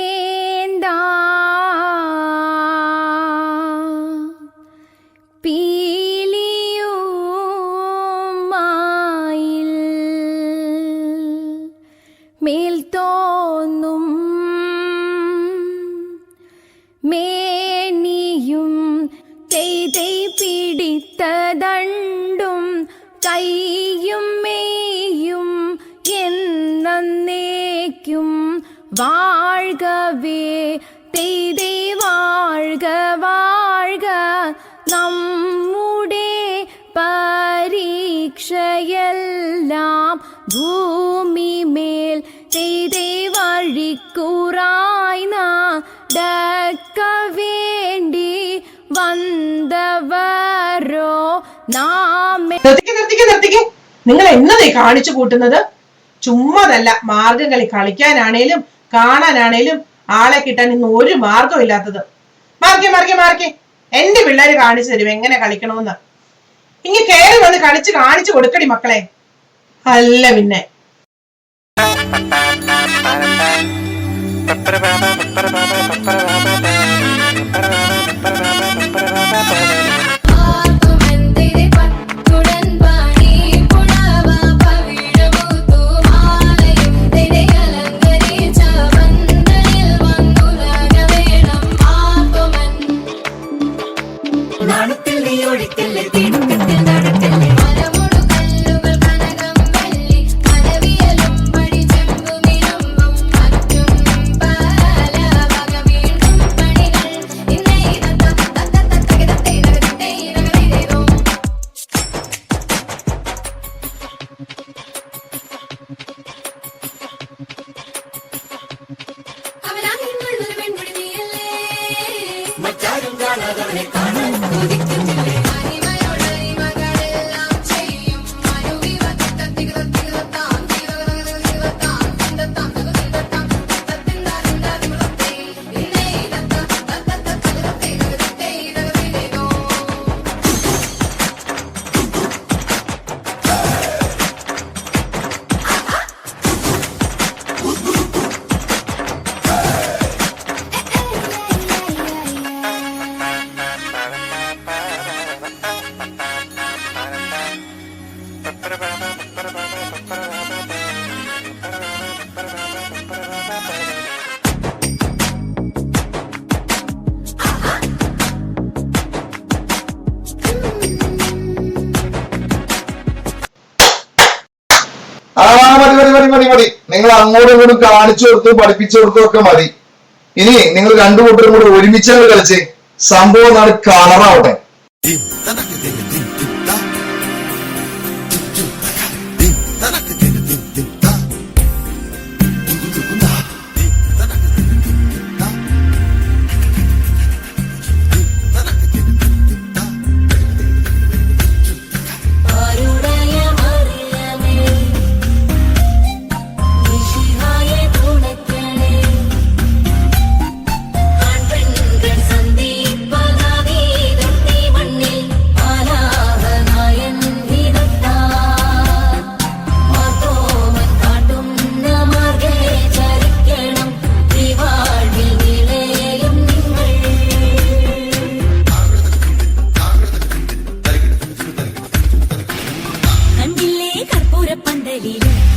മേക്കണേന്താ പീലിയുമായിൽ മേൽ തോന്നും മേനിയും തെയ്തൈ പിടിത്തതണ്ടും കൈയും മേയും എന്നേക്കും വാഴ്കവേ തെയ്തൈ വാഴ്ക വാഴ്ക നമ്മുടെ പരീക്ഷയെല്ലാം ഭൂമിമേൽ തെയ്തൈ വഴിക്കുറായി നടക്ക വേണ്ടി വന്നവരോ നാമേ. നിർത്തിക്ക്. നിങ്ങൾ എന്നതേ കാണിച്ചു കൂട്ടുന്നത്? ചുമ്മാതല്ല, മാർഗം കളി കളിക്കാനാണേലും കാണാനാണേലും ആളെ കിട്ടാൻ ഇന്ന് ഒരു മാർഗം ഇല്ലാത്തത്. മാർക്കെ എന്റെ പിള്ളേര് കാണിച്ചു തരും എങ്ങനെ കളിക്കണമെന്ന്. ഇനി കയറി വന്ന് കാണിച്ചു കൊടുക്കടി മക്കളെ. അല്ല പിന്നെ മതി. നിങ്ങൾ അങ്ങോട്ടും ഇങ്ങോട്ടും കാണിച്ചു കൊടുത്തു പഠിപ്പിച്ചു കൊടുത്തു ഒക്കെ മതി. ഇനി നിങ്ങൾ രണ്ടു കൂട്ടരും കൂടെ ഒരുമിച്ചാണ് കളിച്ച് സംഭവം നാളെ കളറാവട്ടെ.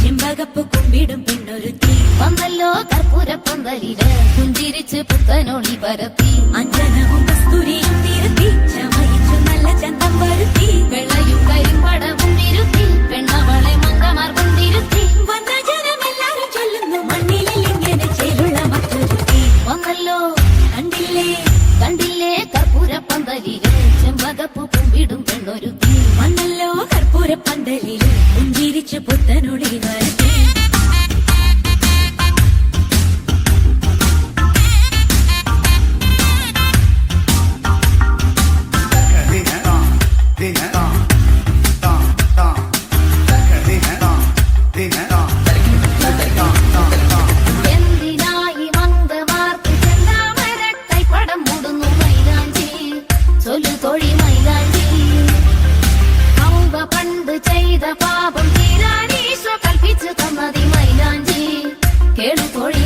ചെമ്പകപ്പ് കുമ്പിടും പെണ്ണൊരുത്തി വന്നല്ലോ കർപ്പൂരപ്പന്തലില് പുഞ്ചിരിച്ച് പുത്തനോളി പരത്തി അഞ്ജനവും കസ്തൂരിയും തിരുത്തി ചമയിച്ചു നല്ല ചന്തം വരുത്തി വെള്ളയും കരിമ്പടവും തിരുത്തി പെണ്ണവളെ മങ്കമാർഗം തിരുത്തി വന്ന ജനമെല്ലാരും ചൊല്ലുന്നു മണ്ണിലിൽ ഇങ്ങനെ ചേലുള്ള മറ്റൊരുത്തി വന്നല്ലോ കണ്ടില്ലേ കർപ്പൂരപ്പന്തലില് ചെമ്പകപ്പ് കുമ്പിടും പെണ്ണൊരുത്തി വന്നല്ലോ കർപ്പൂരപ്പന്തലില് പുഞ്ചിരിച്ച് പുത്തനൊളി വരത്തി എന്തിനായി മന്ദമാർക്ക് ചെന്താമരക്കൈ പടം മൂടുന്നു മൈലാഞ്ചി ചൊല്ലു തൊഴി മൈലാഞ്ചി പണ്ട് ചെയ്ത പാപം തീരാനീശോ കൽപ്പിച്ചു തന്നതി മൈലാഞ്ചി കേളു തോഴി